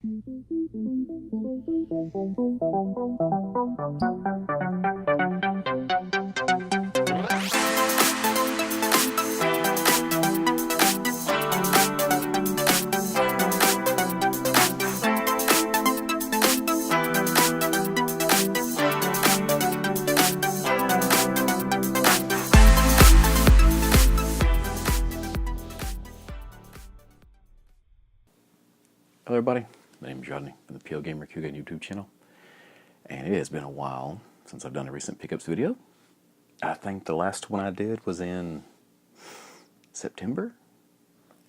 Hello everybody, my name is Rodney from the PL Gamer Q YouTube channel, and it has been a while since I've done a recent pickups video. I think the last one I did was in September,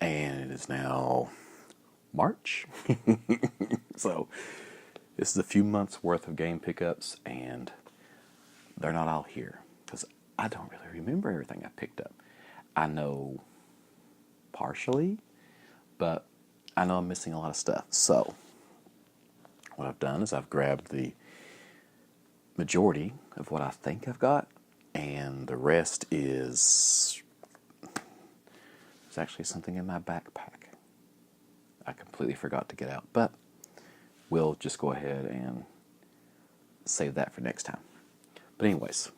and it is now March. So this is a few months worth of game pickups, and they're not all here because I don't really remember everything I picked up. I know partially, but I know I'm missing a lot of stuff. So what I've done is I've grabbed the majority of what I think I've got, and the rest is there's actually something in my backpack I completely forgot to get out, but we'll just go ahead and save that for next time. But anyways,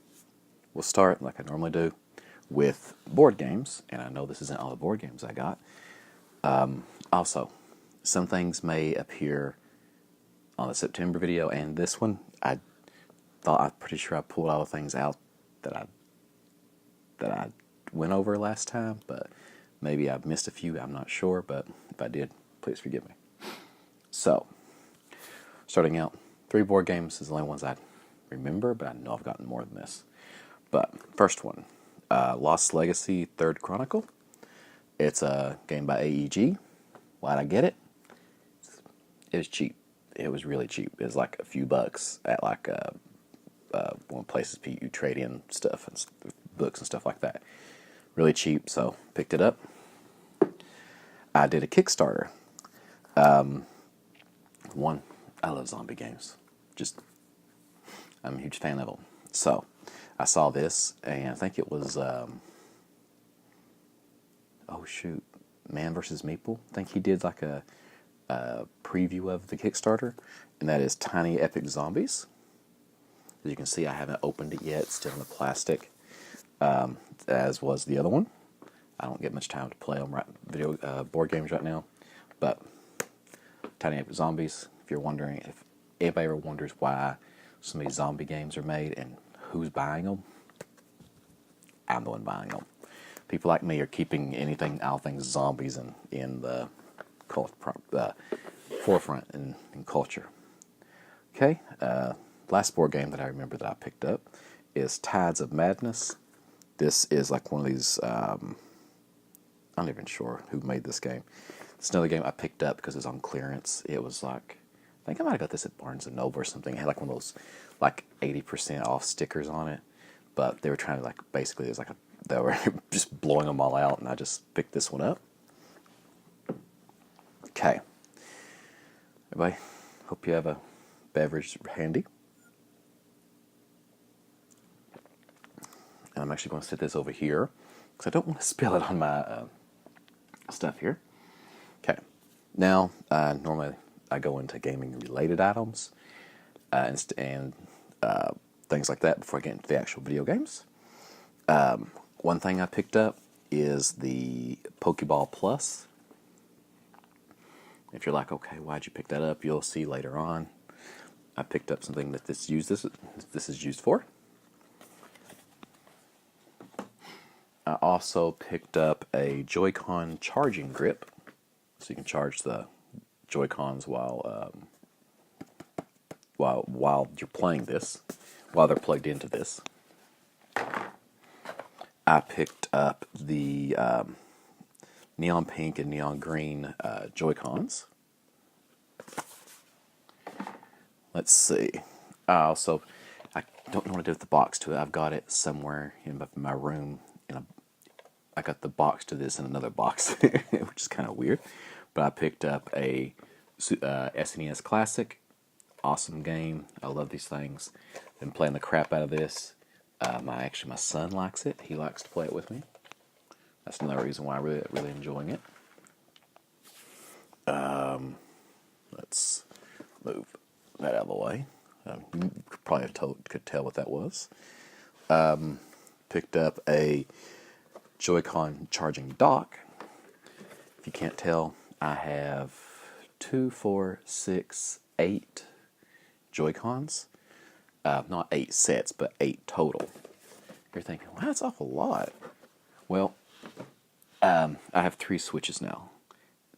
we'll start like I normally do with board games, and I know this isn't all the board games I got. Also, some things may appear on the September video and this one. I'm pretty sure I pulled all the things out that I went over last time, but maybe I've missed a few. I'm not sure, but if I did, please forgive me. So, starting out, 3 board games is the only ones I remember, but I know I've gotten more than this. But first one, Lost Legacy 3rd Chronicle. It's a game by AEG. Why'd I get it? It was cheap. It was really cheap. It was like a few bucks at like one of the places you trade in stuff and books and stuff like that. Really cheap, so picked it up. I did a Kickstarter. I love zombie games. I'm a huge fan of them. So I saw this, and I think it was Man vs. Meeple. I think he did like a preview of the Kickstarter, and that is Tiny Epic Zombies. As you can see, I haven't opened it yet. It's still in the plastic, as was the other one. I don't get much time to play on board games right now, but Tiny Epic Zombies. If you're wondering, if anybody ever wonders why so many zombie games are made and who's buying them, I'm the one buying them. People like me are keeping all things zombies in the forefront in culture. Okay, last board game that I remember that I picked up is Tides of Madness. This is like one of these, I'm not even sure who made this game. It's another game I picked up because it's on clearance. It was like, I think I might have got this at Barnes & Noble or something. It had like one of those like 80% off stickers on it, but they were trying to basically they were just blowing them all out, and I just picked this one up. Okay. Everybody, hope you have a beverage handy. And I'm actually going to set this over here because I don't want to spill it on my stuff here. Okay. Now, normally I go into gaming-related items and things like that before I get into the actual video games. One thing I picked up is the Pokeball Plus. If you're like, okay, why'd you pick that up? You'll see later on. I picked up something that this is used for. I also picked up a Joy-Con charging grip, so you can charge the Joy-Cons while you're playing this, while they're plugged into this. I picked up the neon pink and neon green Joy-Cons. Let's see. I don't know what to do with the box to it. I've got it somewhere in my room. I got the box to this in another box, which is kind of weird. But I picked up a SNES Classic. Awesome game. I love these things. Been playing the crap out of this. My son likes it. He likes to play it with me. That's another reason why I'm really enjoying it. Let's let's move that out of the way. You probably could tell what that was. Picked up a Joy-Con charging dock. If you can't tell, I have 2, 4, 6, 8 Joy-Cons. Not 8 sets, but 8 total. You're thinking, wow, that's an awful lot. Well, I have 3 Switches now.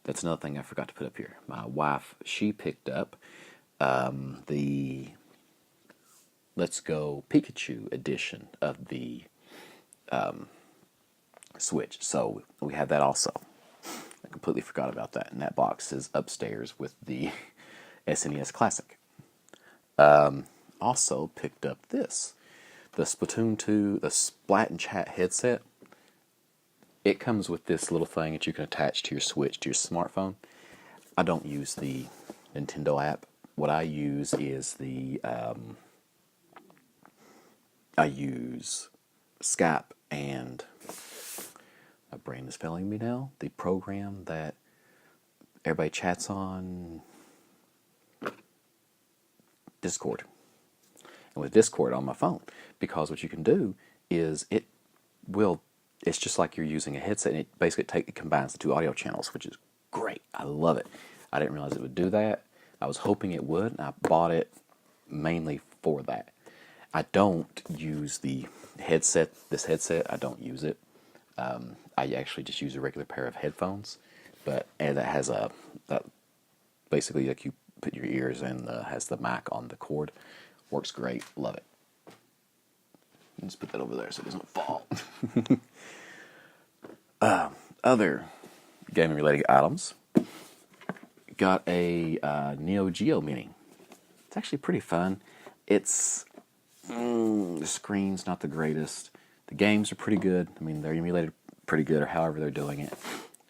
That's another thing I forgot to put up here. My wife, she picked up the Let's Go Pikachu edition of the Switch. So we have that also. I completely forgot about that. And that box is upstairs with the SNES Classic. Also picked up this. The Splatoon 2, the Splat and Chat headset. It comes with this little thing that you can attach to your Switch, to your smartphone. I don't use the Nintendo app. What I use is I use Skype and, my brain is failing me now, the program that everybody chats on, Discord. And with Discord on my phone, because what you can do is it's just like you're using a headset, and it basically it combines the 2 audio channels, which is great. I love it. I didn't realize it would do that. I was hoping it would, and I bought it mainly for that. I don't use the headset, I don't use it. I actually just use a regular pair of headphones, and that has that basically like you put your ears in, has the mic on the cord. Works great, love it. Let's put that over there so it doesn't fall. Other gaming related items. Got a Neo Geo Mini. It's actually pretty fun. It's the screen's not the greatest. The games are pretty good. I mean, they're emulated pretty good, or however they're doing it.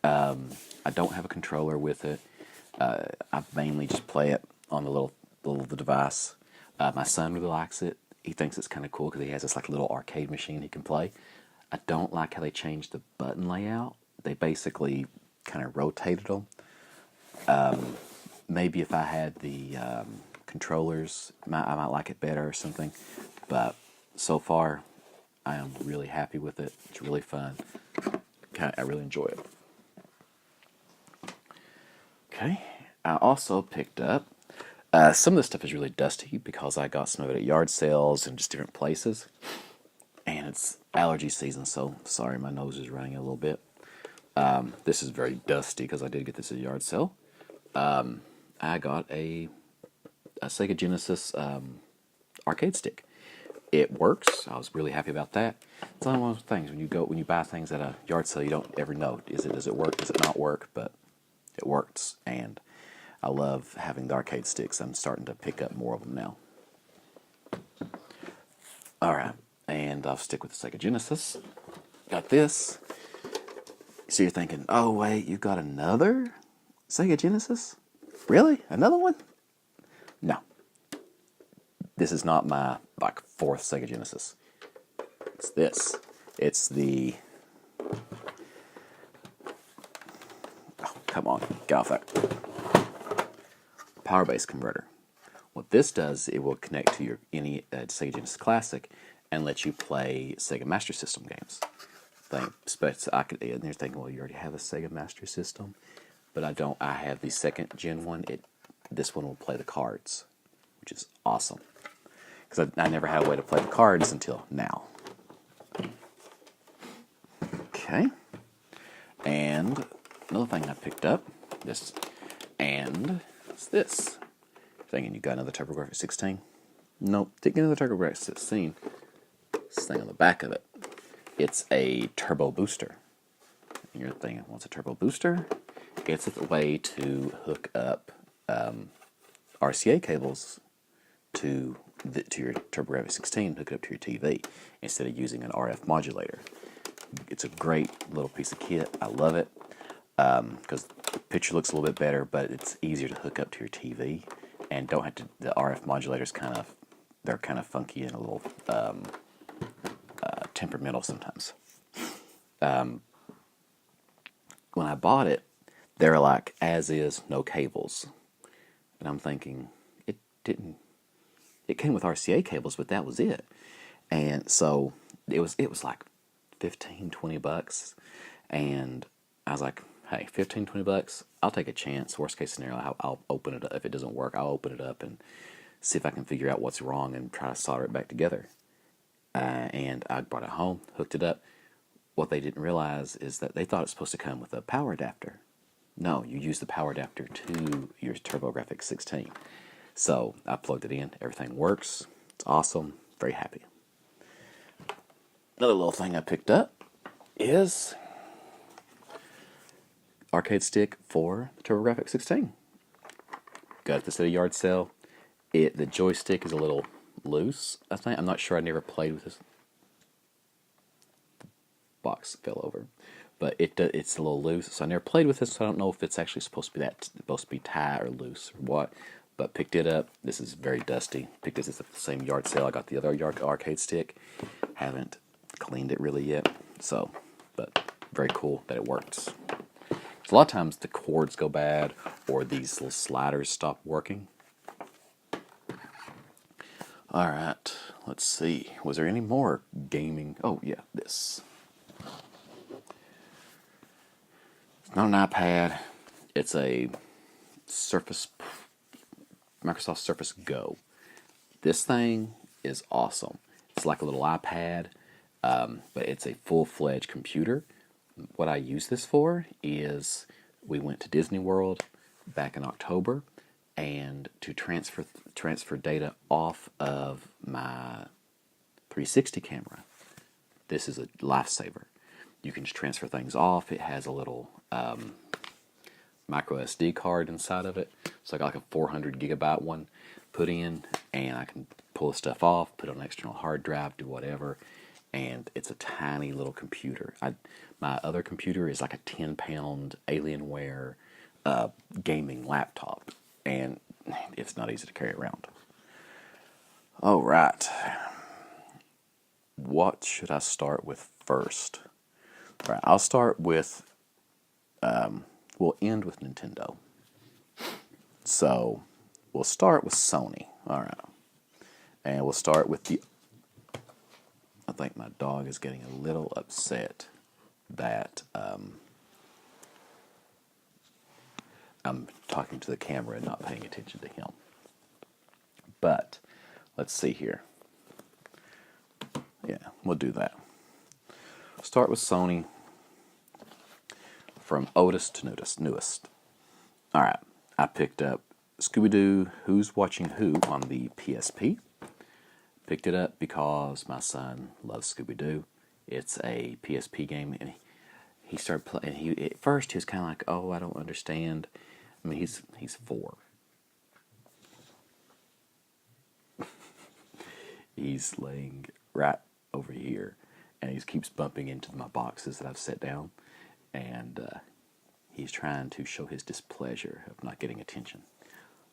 I don't have a controller with it. I mainly just play it on the little device. My son really likes it. He thinks it's kind of cool because he has this like little arcade machine he can play. I don't like how they changed the button layout. They basically kind of rotated them. Maybe if I had the controllers, I might like it better or something. But so far, I am really happy with it. It's really fun. I really enjoy it. Okay. I also picked up, some of this stuff is really dusty because I got some of it at yard sales and just different places. And it's allergy season, so sorry, my nose is running a little bit. This is very dusty because I did get this at a yard sale. I got a Sega Genesis arcade stick. It works. I was really happy about that. It's one of those things when you buy things at a yard sale, you don't ever know does it work, does it not work, but it works, and I love having the arcade sticks. I'm starting to pick up more of them now. All right, and I'll stick with the Sega Genesis. Got this. So you're thinking, oh wait, you got another Sega Genesis? Really? Another one? No. This is not my 4th Sega Genesis. It's this. It's the... Oh, come on. Get off that. Power base converter. What this does, it will connect to any Sega Genesis Classic and let you play Sega Master System games. And you're thinking, well, you already have a Sega Master System, but I don't. I have the 2nd gen one. This one will play the cards, which is awesome because I never had a way to play the cards until now. Okay, and another thing I picked up it's this. Thinking you got another TurboGrafx 16? Nope, didn't get another TurboGrafx 16. This thing on the back of it. It's a turbo booster. And you're thinking, what's a turbo booster? It's a way to hook up RCA cables to your TurboGrafx 16, hook it up to your TV instead of using an RF modulator. It's a great little piece of kit. I love it because the picture looks a little bit better, but it's easier to hook up to your TV and don't have to. The RF modulators they're kind of funky and a little temperamental sometimes. When I bought it, they were like, as is, no cables. And I'm thinking, it didn't. It came with RCA cables, but that was it. And so it was like 15, 20 bucks. And I was like, hey, 15, 20 bucks, I'll take a chance. Worst case scenario, I'll open it up. If it doesn't work, I'll open it up and see if I can figure out what's wrong and try to solder it back together. And I brought it home, hooked it up. What they didn't realize is that they thought it was supposed to come with a power adapter. No, you use the power adapter to your TurboGrafx 16. So I plugged it in. Everything works. It's awesome. Very happy. Another little thing I picked up is arcade stick for the TurboGrafx 16. Got this at a yard sale. The joystick is a little loose, I think. I'm not sure. I never played with this. The box fell over, but it's a little loose. So I never played with this. So I don't know if it's actually supposed to be tight or loose or what. But picked it up. This is very dusty. Picked this at the same yard sale I got the other arcade stick. Haven't cleaned it really yet. So, but very cool that it works. So a lot of times the cords go bad or these little sliders stop working. All right, let's see. Was there any more gaming? Oh, yeah, this. It's not an iPad. It's a Microsoft Surface Go. This thing is awesome. It's like a little iPad, but it's a full-fledged computer. What I use this for is we went to Disney World back in October, and to transfer data off of my 360 camera. This is a lifesaver. You can just transfer things off. It has a little micro SD card inside of it. It's like a 400 gigabyte one put in, and I can pull the stuff off, put it on an external hard drive, do whatever. And it's a tiny little computer. My other computer is like a 10-pound Alienware gaming laptop, and it's not easy to carry around. All right. What should I start with first? All right, I'll start with, we'll end with Nintendo. So, we'll start with Sony. All right. And we'll start with I think my dog is getting a little upset that I'm talking to the camera and not paying attention to him. But let's see here. Yeah, we'll do that. Start with Sony from oldest to newest. All right, I picked up Scooby-Doo Who's Watching Who on the PSP. Picked it up because my son loves Scooby-Doo. It's a PSP game, and he started playing. At first he was kind of like, "Oh, I don't understand." I mean, he's 4. He's laying right over here, and he keeps bumping into my boxes that I've set down, and he's trying to show his displeasure of not getting attention.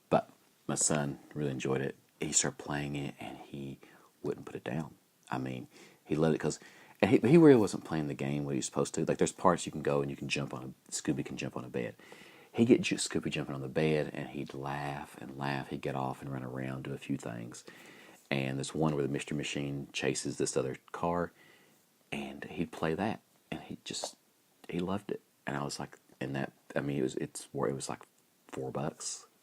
But my son really enjoyed it. He started playing it, and he wouldn't put it down. I mean, he let it because, and he really wasn't playing the game what he's supposed to. Like, there's parts you can go and you can jump on. Scooby can jump on a bed. He'd get Scooby jumping on the bed, and he'd laugh and laugh. He'd get off and run around, do a few things. And there's one where the Mystery Machine chases this other car, and he'd play that, and he loved it. And I was like, and that, I mean, it was like $4,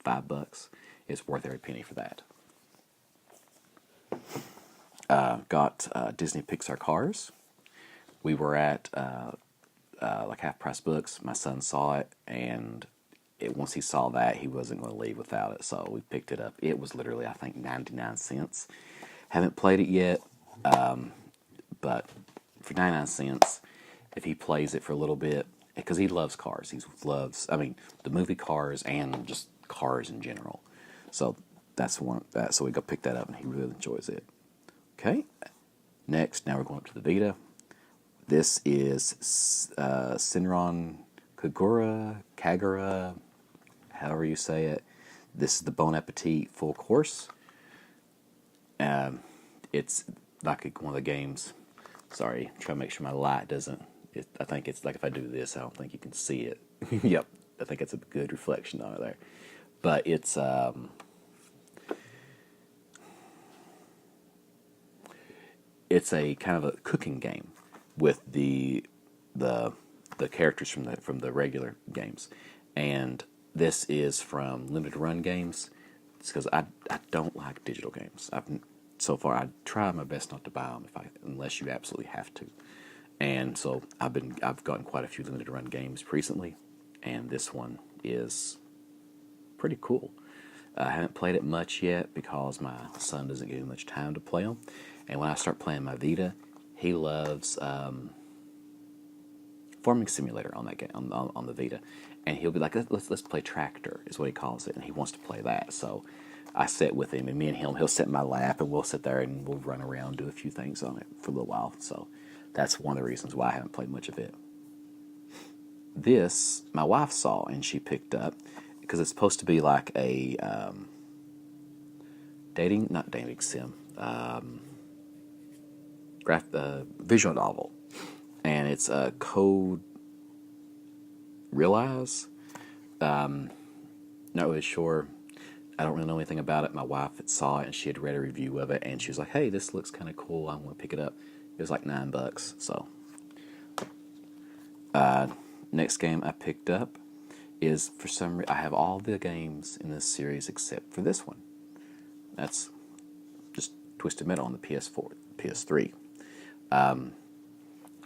$5. It's worth every penny for that. Got Disney Pixar Cars. We were at like Half Price Books. My son saw it, and once he saw that, he wasn't going to leave without it. So we picked it up. It was literally, I think, 99 cents. Haven't played it yet, but for 99 cents, if he plays it for a little bit, because he loves cars. He loves, I mean, the movie Cars and just cars in general. So that's one. So we go pick that up, and he really enjoys it. Okay. Next, now we're going up to the Vita. This is Shinron Kagura, however you say it. This is the Bon Appetit full course. It's like one of the games. Sorry, I'm trying to make sure my light doesn't. I think it's like if I do this, I don't think you can see it. Yep, I think it's a good reflection on it there. but it's a kind of a cooking game with the characters from the regular games, and this is from limited run games. It's because I don't like digital games. So far I try my best not to buy them unless you absolutely have to, and so I've gotten quite a few limited run games recently, and this one is pretty cool. I haven't played it much yet because my son doesn't give me much time to play them. And when I start playing my Vita, he loves Farming Simulator on that game on the Vita, and he'll be like, "Let's play Tractor," is what he calls it, and he wants to play that. So I sit with him, and me and him, he'll sit in my lap, and we'll sit there and we'll run around, do a few things on it for a little while. So that's one of the reasons why I haven't played much of it. This my wife saw and she picked up because it's supposed to be like a not dating sim, visual novel, and it's a Code Realize. Not really sure. I don't really know anything about it. My wife had saw it and she had read a review of it, and she was like, "Hey, this looks kind of cool. I want to pick it up." It was like $9. So, next game I picked up is for some reason I have all the games in this series except for this one. That's just Twisted Metal on the PS4, PS3. I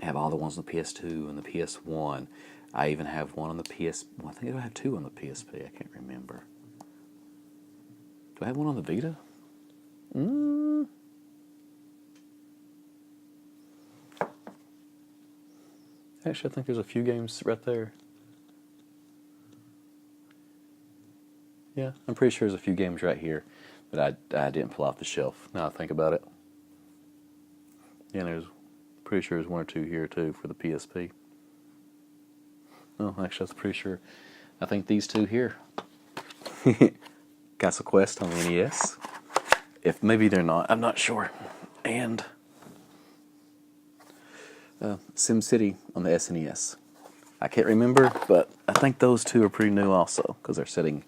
have all the ones on the PS2 and the PS1. I even have one on the PS. Well, I think I have two on the PSP. I can't remember. Do I have one on the Vita? Actually, I think there's a few games right there. Yeah, I'm pretty sure there's a few games right here that I didn't pull off the shelf. Now I think about it. Yeah, there's pretty sure there's one or two here too for the PSP. Oh, actually, I'm pretty sure. I think these two here. Castle Quest on the NES. If maybe they're not, I'm not sure. And SimCity on the SNES. I can't remember, but I think those two are pretty new also because they're sitting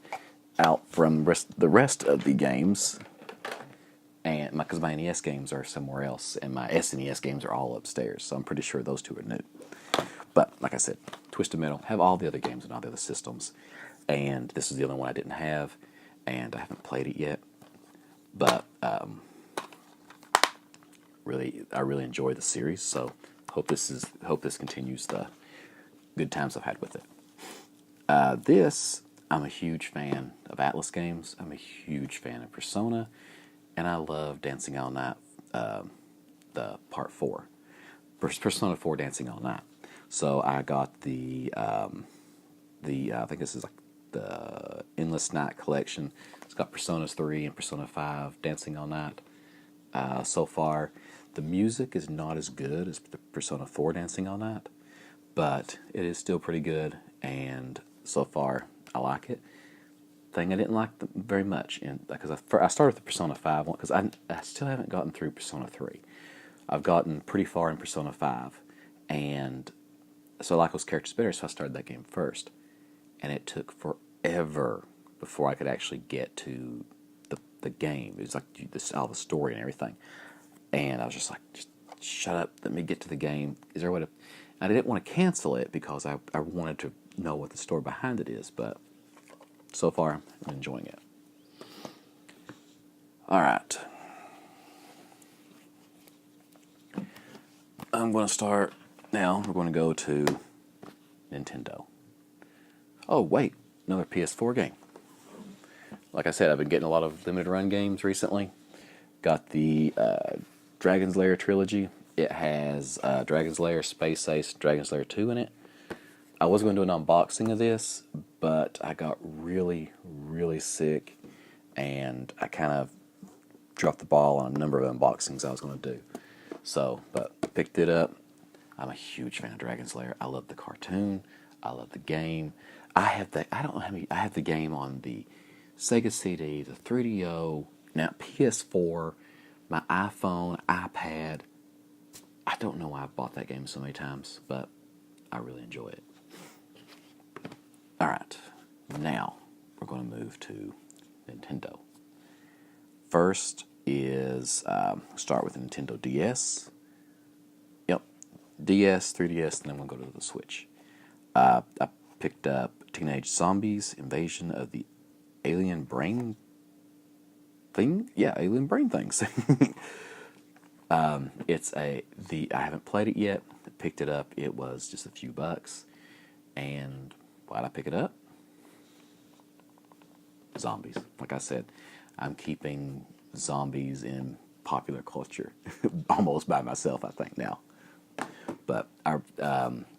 out from the rest of the games, and because my NES games are somewhere else, and my SNES games are all upstairs, so I'm pretty sure those two are new. But like I said, Twisted Metal, have all the other games and all the other systems, and this is the only one I didn't have, and I haven't played it yet. But I really enjoy the series, so hope this continues the good times I've had with it. I'm a huge fan of Atlas games. I'm a huge fan of Persona, and I love Dancing All Night, the Part 4. Persona 4 Dancing All Night. So I got I think this is like the Endless Night collection. It's got Persona 3 and Persona 5 Dancing All Night. So far, the music is not as good as the Persona 4 Dancing All Night, but it is still pretty good, and so far I like it. Thing I didn't like very much, because I started with the Persona 5 one, because I still haven't gotten through Persona 3. I've gotten pretty far in Persona 5, and so I like those characters better, so I started that game first. And it took forever before I could actually get to the game. It was like all the story and everything. And I was just like, just shut up, let me get to the game. Is there a way to... I didn't want to cancel it because I wanted to know what the story behind it is, but so far I'm enjoying it. Alright. I'm going to start now. We're going to go to Nintendo. Oh, wait. Another PS4 game. Like I said, I've been getting a lot of limited run games recently. Got the Dragon's Lair trilogy. It has Dragon's Lair, Space Ace, Dragon's Lair 2 in it. I was going to do an unboxing of this, but I got really, really sick, and I kind of dropped the ball on a number of unboxings I was going to do. So, but picked it up. I'm a huge fan of Dragon's Lair. I love the cartoon. I love the game. I have the game on the Sega CD, the 3DO, now PS4, my iPhone, iPad. I don't know why I've bought that game so many times, but I really enjoy it. Alright, now we're going to move to Nintendo. First is start with the Nintendo DS. Yep, DS, 3DS, and then we'll go to the Switch. I picked up Teenage Zombies: Invasion of the Alien Brain Thing. Yeah, Alien Brain Things. I haven't played it yet. I picked it up. It was just a few bucks. And why'd I pick it up? Zombies. Like I said, I'm keeping zombies in popular culture almost by myself, I think, now. But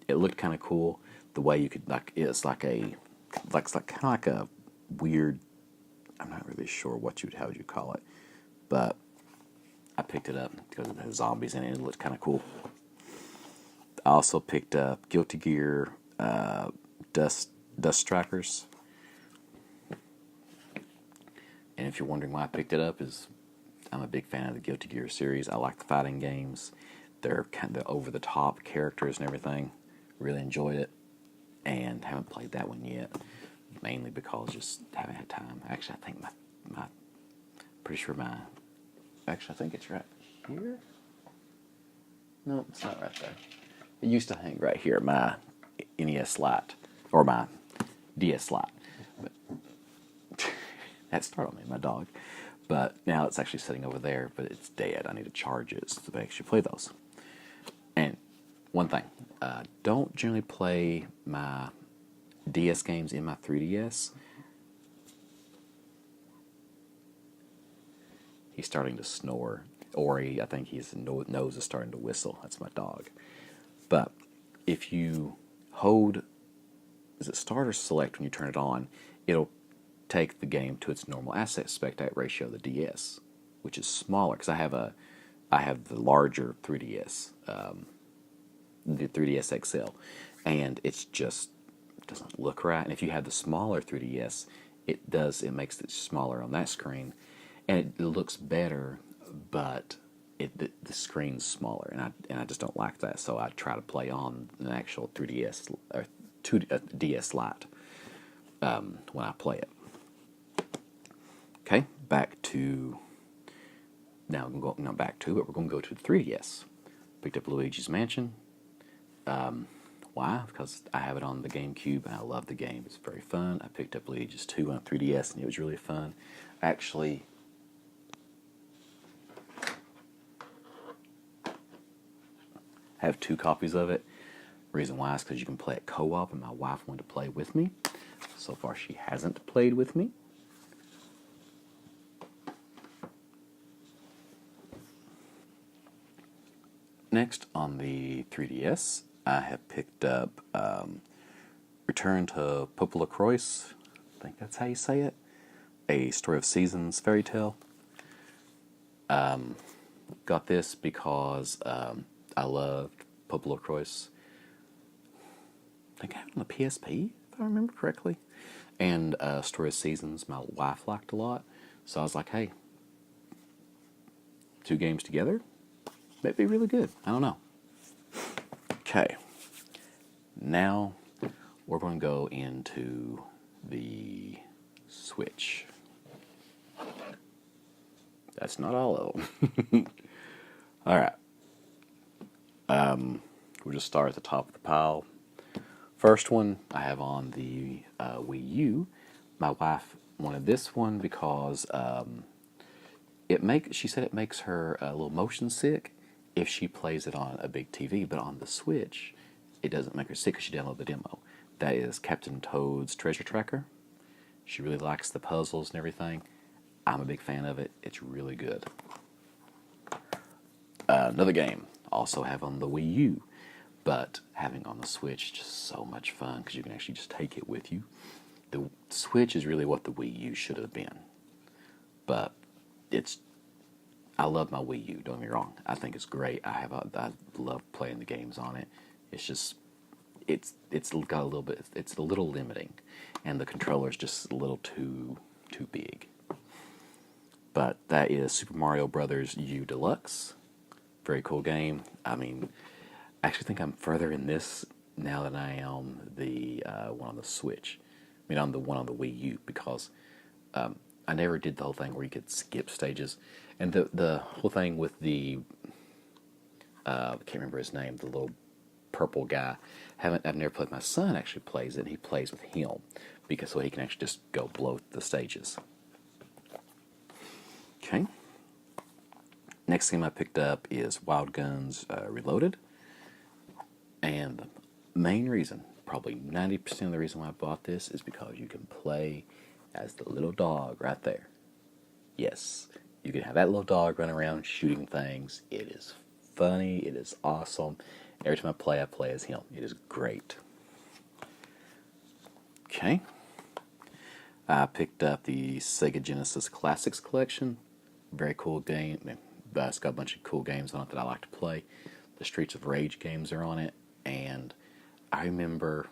it looked kind of cool. The way you could, it's like kind of like a weird, I'm not really sure how would you call it, but I picked it up because it has zombies in it. It looked kind of cool. I also picked up Guilty Gear Dust Strikers. And if you're wondering why I picked it up, I'm a big fan of the Guilty Gear series. I like the fighting games. They're kind of over-the-top characters and everything. Really enjoyed it. And haven't played that one yet. Mainly because just haven't had time. Actually, I think I think it's right here. No, it's not right there. It used to hang right here, my NES Lite, or my DS Lite. But that startled me, my dog. But now it's actually sitting over there, but it's dead. I need to charge it to actually play those. And one thing, don't generally play my DS games in my 3DS. He's starting to snore. Ori, I think his nose is starting to whistle. That's my dog. But if you hold, is it start or select when you turn it on, it'll take the game to its normal aspect ratio of the DS, which is smaller because I have the larger 3DS, the 3DS XL, and it doesn't look right. And if you have the smaller 3DS, it makes it smaller on that screen, and it looks better, but the screen's smaller, and I just don't like that. So I try to play on an actual 3DS or DS Lite when I play it. Okay, back to now. We're going to go to the 3DS. Picked up Luigi's Mansion. Why? Because I have it on the GameCube and I love the game. It's very fun. I picked up Luigi's 2 on 3DS and it was really fun. Actually, I have 2 copies of it. Reason why is because you can play it co-op, and my wife wanted to play with me. So far, she hasn't played with me. Next, on the 3DS, I have picked up Return to Popula Croix. I think that's how you say it. A Story of Seasons fairy tale. Got this because I loved Popula Croix. I think I have it on the PSP, if I remember correctly. And Story of Seasons, my wife liked a lot. So I was like, hey, 2 games together? That'd be really good. I don't know. Okay. Now we're going to go into the Switch. That's not all of them. All right. We'll just start at the top of the pile. First one I have on the Wii U. My wife wanted this one because she said it makes her a little motion sick if she plays it on a big TV, but on the Switch, it doesn't make her sick because she downloaded the demo. That is Captain Toad's Treasure Tracker. She really likes the puzzles and everything. I'm a big fan of it. It's really good. Another game also have on the Wii U, but having on the Switch is just so much fun because you can actually just take it with you. The Switch is really what the Wii U should have been, but I love my Wii U. Don't get me wrong. I think it's great. I love playing the games on it. It's just it's got a little bit. It's a little limiting, and the controller's just a little too big. But that is Super Mario Brothers U Deluxe. Very cool game. I mean, I actually think I'm further in this now than I am the one on the Switch. I mean, on the one on the Wii U, because I never did the whole thing where you could skip stages. And the whole thing with the, I can't remember his name, the little purple guy. I've never played. My son actually plays it, and he plays with him, because so he can actually just go blow the stages. Okay. Next game I picked up is Wild Guns Reloaded. And the main reason, probably 90% of the reason why I bought this, is because you can play as the little dog right there. Yes, you can have that little dog run around shooting things. It is funny. It is awesome. Every time I play as him. It is great. Okay. I picked up the Sega Genesis Classics Collection. Very cool game. It's got a bunch of cool games on it that I like to play. The Streets of Rage games are on it. And I remember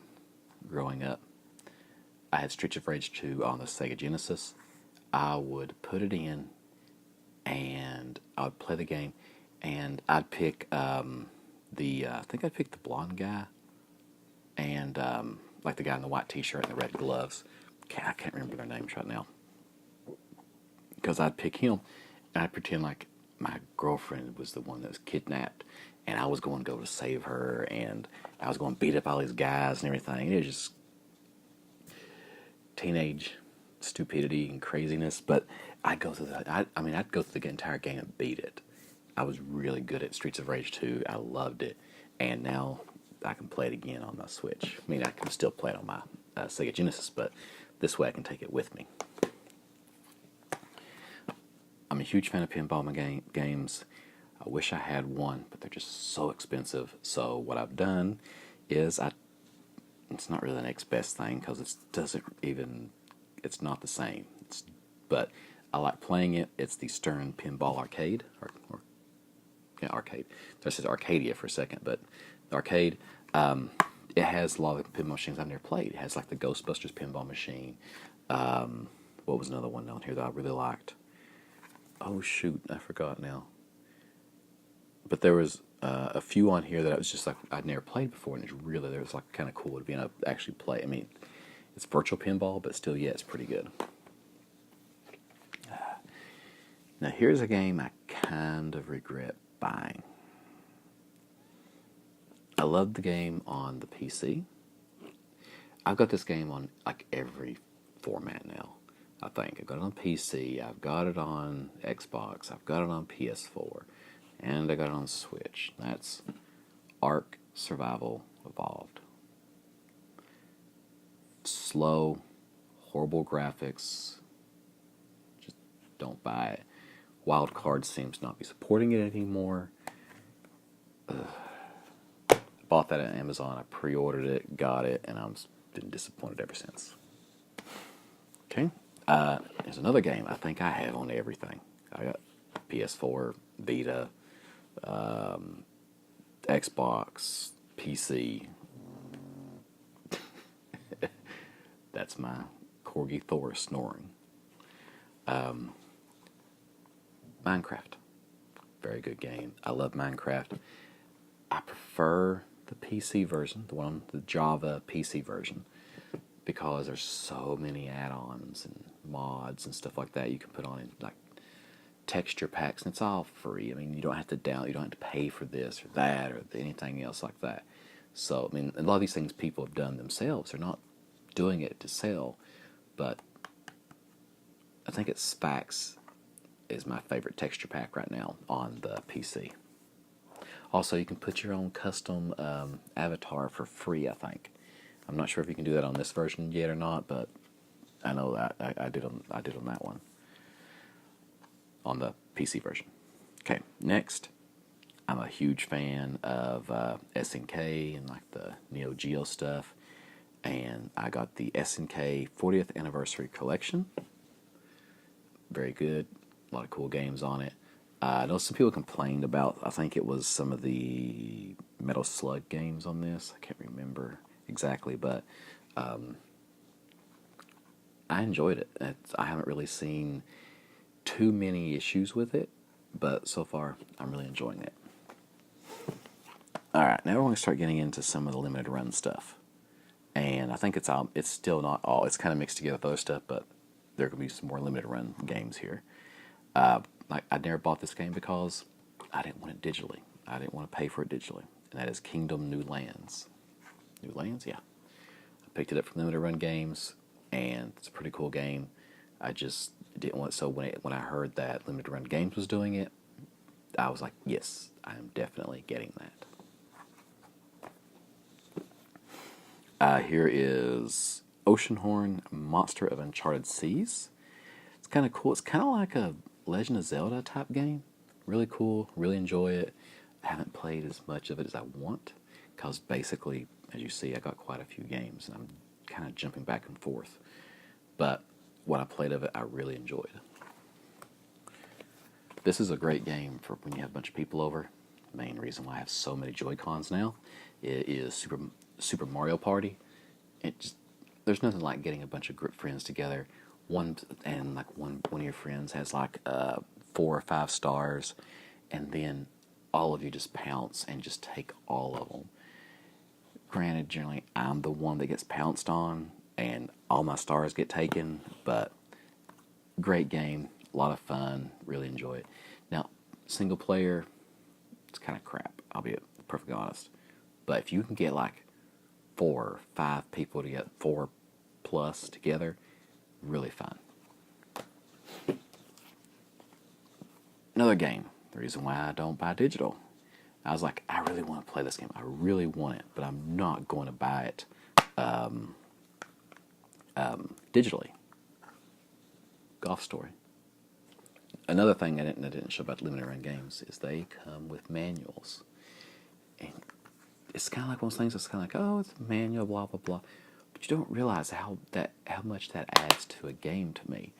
growing up, I had Streets of Rage 2 on the Sega Genesis. I would put it in, and I would play the game, and I'd pick I think I'd pick the blonde guy, and like the guy in the white t-shirt and the red gloves. I can't remember their names right now. Because I'd pick him, and I'd pretend like my girlfriend was the one that was kidnapped, and I was going to go to save her, and I was going to beat up all these guys and everything. It was just teenage stupidity and craziness, but I'd go through I'd go through the entire game and beat it. I was really good at Streets of Rage 2. I loved it, and now I can play it again on my Switch. I mean, I can still play it on my Sega Genesis, but this way I can take it with me. I'm a huge fan of pinball games. I wish I had one, but they're just so expensive. So what I've done is it's not really the next best thing, because it's not the same. But I like playing it. It's the Stern Pinball Arcade, arcade. I said Arcadia for a second, but the arcade. It has a lot of pinball machines I've never played. It has like the Ghostbusters pinball machine. What was another one down here that I really liked? Oh shoot, I forgot now. But there was a few on here that I was just like I'd never played before, and there was like kind of cool to be able to actually play. I mean, it's virtual pinball, but still, yeah, it's pretty good. Now here's a game I kind of regret buying. I love the game on the PC. I've got this game on like every format now. I think I've got it on PC, I've got it on Xbox, I've got it on PS4, and I got it on Switch. That's Ark Survival Evolved. Slow, horrible graphics. Just don't buy it. Wildcard seems not be supporting it anymore. Bought that at Amazon. I pre-ordered it, got it, and I've been disappointed ever since. Okay. There's another game I think I have on everything. I got PS4, Vita, Xbox, PC. That's my Corgi Thor snoring. Minecraft. Very good game. I love Minecraft. I prefer the PC version, the Java PC version, because there's so many add-ons and mods and stuff like that you can put on, like texture packs, and it's all free. I mean, you don't have to pay for this or that or anything else like that. So, I mean, a lot of these things people have done themselves. They're not doing it to sell, but I think it's Spax is my favorite texture pack right now on the PC. Also, you can put your own custom avatar for free, I think. I'm not sure if you can do that on this version yet or not, but I know that I did on that one, on the PC version. Okay, next, I'm a huge fan of SNK and like the Neo Geo stuff, and I got the SNK 40th Anniversary Collection. Very good, a lot of cool games on it. I know some people complained about, I think it was some of the Metal Slug games on this. I can't remember exactly, but I enjoyed it. I haven't really seen too many issues with it, but so far I'm really enjoying it. Alright, now we're going to start getting into some of the limited run stuff. And I think it's still not all. It's kind of mixed together with other stuff, but there could be some more limited run games here. Like I never bought this game because I didn't want it digitally. I didn't want to pay for it digitally, and that is Kingdom New Lands. New Lands, yeah. I picked it up from Limited Run Games, and it's a pretty cool game. I just didn't want. So when I heard that Limited Run Games was doing it, I was like, yes, I am definitely getting that. Here is Oceanhorn, Monster of Uncharted Seas. It's kind of cool. It's kind of like a Legend of Zelda type game. Really cool. Really enjoy it. I haven't played as much of it as I want because basically, as you see, I got quite a few games and I'm kind of jumping back and forth. But what I played of it, I really enjoyed. This is a great game for when you have a bunch of people over. The main reason why I have so many Joy-Cons now is Super Mario Party. There's nothing like getting a bunch of group friends together. One of your friends has like 4 or 5 stars, and then all of you just pounce and just take all of them. Granted, generally I'm the one that gets pounced on, and all my stars get taken. But great game, a lot of fun, really enjoy it. Now, single player, it's kind of crap. I'll be perfectly honest. But if you can get like 4 or 5 people to get 4 plus together, really fun. Another game. The reason why I don't buy digital. I was like, I really want to play this game. I really want it, but I'm not going to buy it digitally. Golf Story. Another thing I didn't show about limited run games is they come with manuals. And it's kind of like one of those things that's kind of like, oh, it's a manual, blah, blah, blah. But you don't realize how much that adds to a game to me.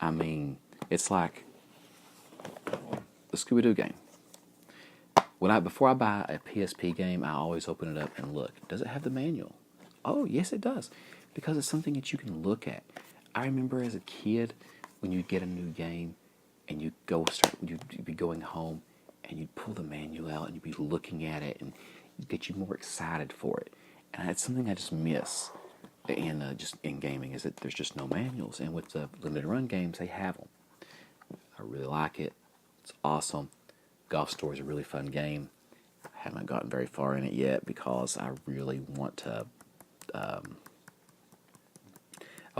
I mean, it's like the Scooby-Doo game. Before I buy a PSP game, I always open it up and look. Does it have the manual? Oh, yes, it does. Because it's something that you can look at. I remember as a kid, when you get a new game, and you'd be going home, and you'd pull the manual out, and you'd be looking at it, and it'd get you more excited for it. And it's something I just miss just in gaming, is that there's just no manuals. And with the limited run games, they have them. I really like it. It's awesome. Golf Story is a really fun game. I haven't gotten very far in it yet because I really want to. I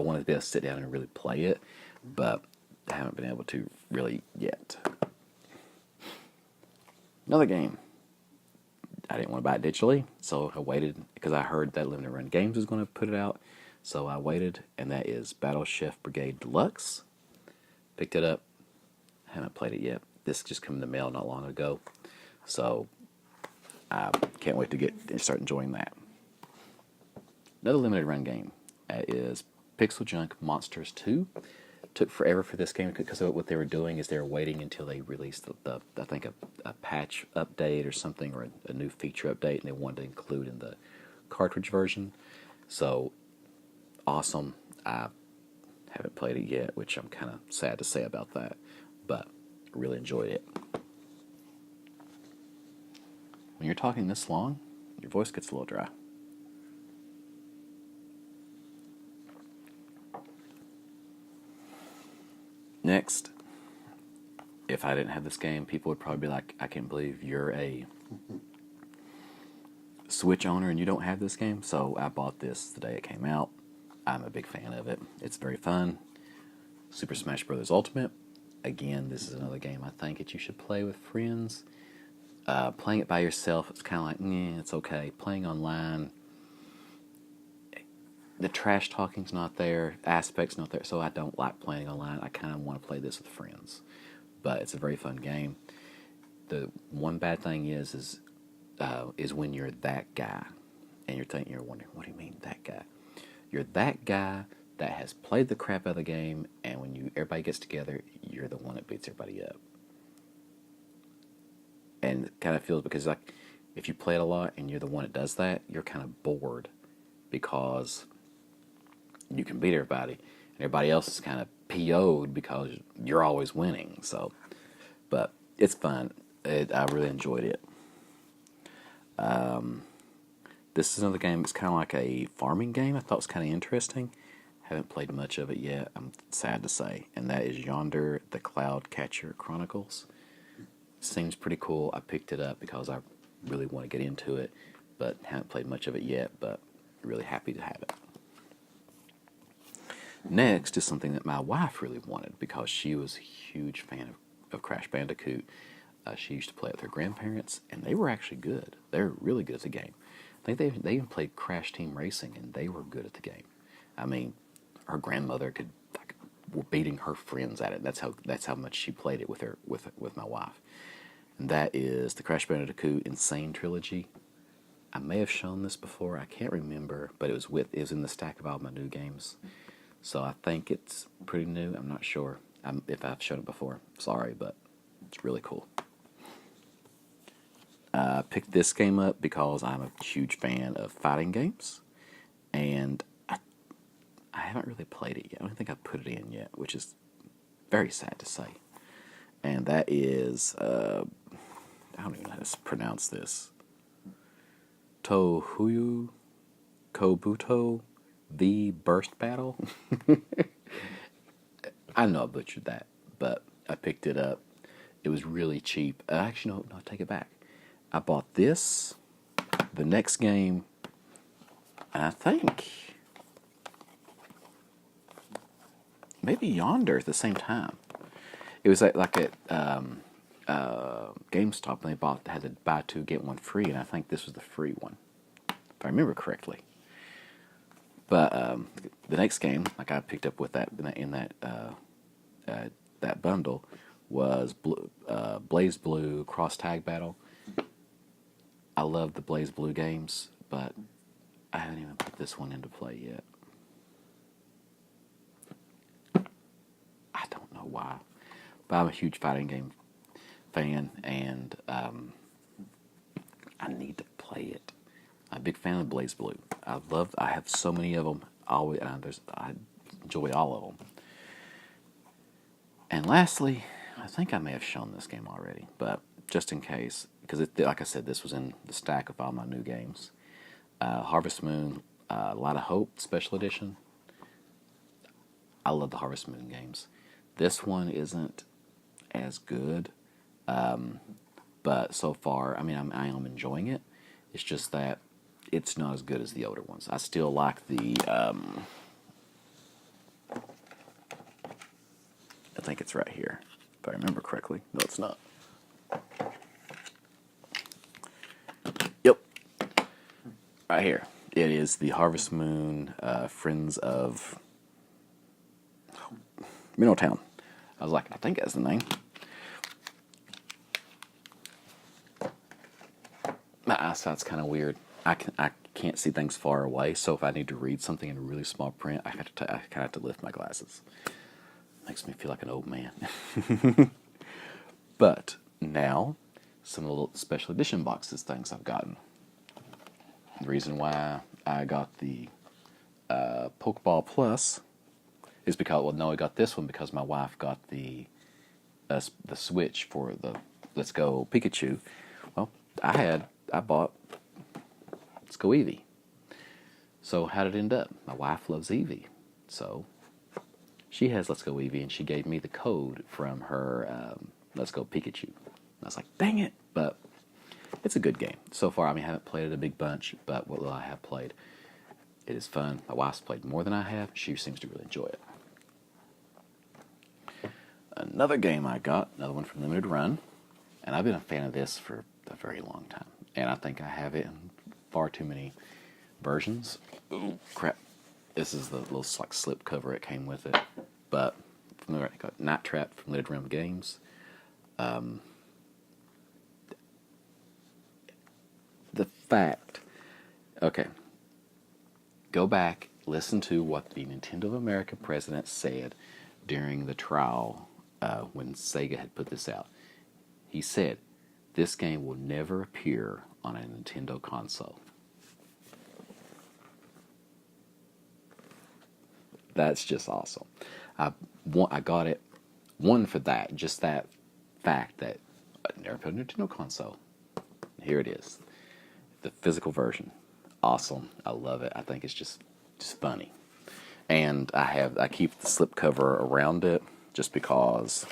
want to be able to sit down and really play it, but I haven't been able to really yet. Another game. I didn't want to buy it digitally, so I waited because I heard that Limited Run Games was going to put it out. So I waited, and that is Battle Chef Brigade Deluxe. Picked it up. Haven't played it yet. This just came in the mail not long ago, so I can't wait to start enjoying that. Another limited run game is Pixel Junk Monsters 2. Took forever for this game because what they were doing is they were waiting until they released I think a patch update or something, or a new feature update, and they wanted to include in the cartridge version. So awesome. I haven't played it yet, which I'm kind of sad to say about that, but really enjoyed it. When you're talking this long, your voice gets a little dry. Next, if I didn't have this game, people would probably be like, I can't believe you're a Switch owner and you don't have this game. So I bought this the day it came out. I'm a big fan of it. It's very fun. Super Smash Bros. Ultimate. Again, this is another game I think that you should play with friends. Playing it by yourself, it's kind of like, it's okay. Playing online, the trash talking's not there, aspect's not there, so I don't like playing online. I kind of want to play this with friends. But it's a very fun game. The one bad thing is when you're that guy, and you're wondering, what do you mean that guy? You're that guy that has played the crap out of the game, and when everybody gets together, you're the one that beats everybody up. And it kind of feels, because like if you play it a lot and you're the one that does that, you're kind of bored because you can beat everybody, and everybody else is kind of PO'd because you're always winning. So, but it's fun. I really enjoyed it. This is another game. It's kind of like a farming game. I thought it was kind of interesting. Haven't played much of it yet, I'm sad to say. And that is Yonder, the Cloud Catcher Chronicles. Seems pretty cool. I picked it up because I really want to get into it, but haven't played much of it yet, but really happy to have it. Next is something that my wife really wanted because she was a huge fan of Crash Bandicoot. She used to play it with her grandparents, and they were actually good. They're really good at the game. I think they even played Crash Team Racing, and they were good at the game. I mean, her grandmother were beating her friends at it. That's how much she played it with my wife. And that is the Crash Bandicoot Insane Trilogy. I may have shown this before. I can't remember, but it was in the stack of all my new games. So I think it's pretty new. I'm not sure if I've shown it before. Sorry, but it's really cool. I picked this game up because I'm a huge fan of fighting games, and I haven't really played it yet. I don't think I've put it in yet, which is very sad to say. And that is, I don't even know how to pronounce this. Tohuyu Kobuto, the Burst Battle. I know I butchered that, but I picked it up. It was really cheap. Actually, no, take it back. I bought this, the next game, and I think maybe Yonder at the same time. It was like at GameStop, and they had to buy two get one free, and I think this was the free one, if I remember correctly. But the next game, like I picked up with that that bundle, was Blaze Blue Cross Tag Battle. I love the Blaze Blue games, but I haven't even put this one into play yet. I don't know why, but I'm a huge fighting game fan, and I need to play it. I'm a big fan of Blaze Blue. I have so many of them. I enjoy all of them. And lastly, I think I may have shown this game already, but just in case, because like I said, this was in the stack of all my new games. Harvest Moon, Light of Hope Special Edition. I love the Harvest Moon games. This one isn't as good, but so far, I mean, I am enjoying it. It's just that it's not as good as the older ones. I still like the, I think it's right here, if I remember correctly. No, it's not. Yep. Right here. It is the Harvest Moon Friends of Minnowtown. I was like, I think that's the name. My eyesight's kind of weird. I can't see things far away, so if I need to read something in really small print, I kind of have to lift my glasses. Makes me feel like an old man. But now, some of the little special edition boxes things I've gotten. The reason why I got the Pokeball Plus is because, well, no, I got this one because my wife got the Switch for the Let's Go Pikachu. Well, I bought Let's Go Eevee. So how did it end up? My wife loves Eevee, so she has Let's Go Eevee, and she gave me the code from her Let's Go Pikachu. And I was like, dang it, but it's a good game. So far, I mean, I haven't played it a big bunch, but what little I have played, it is fun. My wife's played more than I have. She seems to really enjoy it. Another game I got, another one from Limited Run, and I've been a fan of this for a very long time. And I think I have it in far too many versions. Ooh, crap. This is the little like slip cover it came with it. But from there, I got Night Trap from Limited Run Games. The fact, okay, go back, listen to what the Nintendo of America president said during the trial when Sega had put this out. He said, this game will never appear on a Nintendo console. That's just awesome. I got it, one for that, just that fact that I never put a Nintendo console. Here it is, the physical version. awesome. I love it. I think it's just funny. And I keep the slip cover around it just because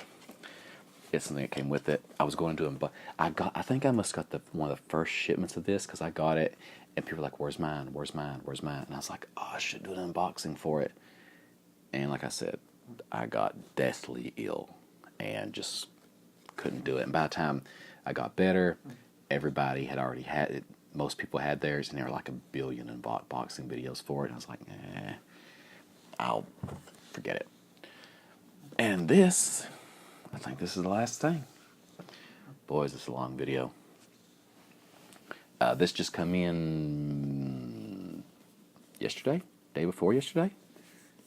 it's something that came with it. I was going to do but I think I must got one of the first shipments of this because I got it and people were like, "Where's mine? Where's mine? Where's mine?" And I was like, "Oh, I should do an unboxing for it." And like I said, I got deathly ill and just couldn't do it. And by the time I got better, everybody had already had it. Most people had theirs, and there were like a billion unboxing videos for it. And I was like, I'll forget it. And this, I think this is the last thing. Boys, this is a long video. This just come in yesterday, day before yesterday,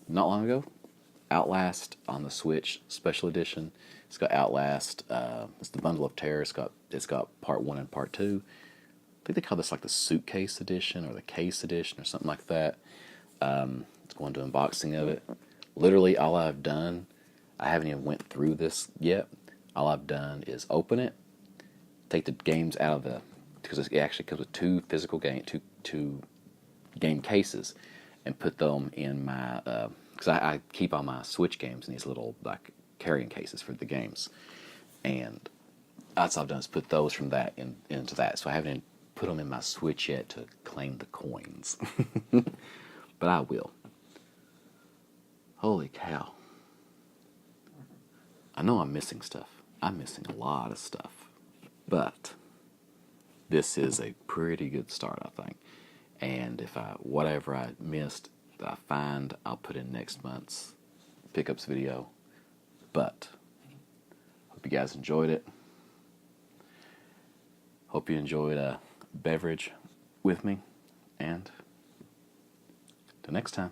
not long ago. Outlast on the Switch Special Edition. It's got Outlast. It's the Bundle of Terror. It's got part 1 and part 2. I think they call this like the Suitcase Edition or the Case Edition or something like that. Let's go into unboxing of it. Literally all I've done, I haven't even went through this yet. All I've done is open it, take the games out of because it actually comes with two game cases, and put them in my, because I keep all my Switch games in these little like carrying cases for the games, and that's all I've done is put those from that into that. So I haven't put them in my Switch yet to claim the coins, but I will. Holy cow. I know I'm missing stuff. I'm missing a lot of stuff. But this is a pretty good start, I think. And if whatever I missed that I find, I'll put in next month's pickups video. But hope you guys enjoyed it. Hope you enjoyed a beverage with me. And till next time.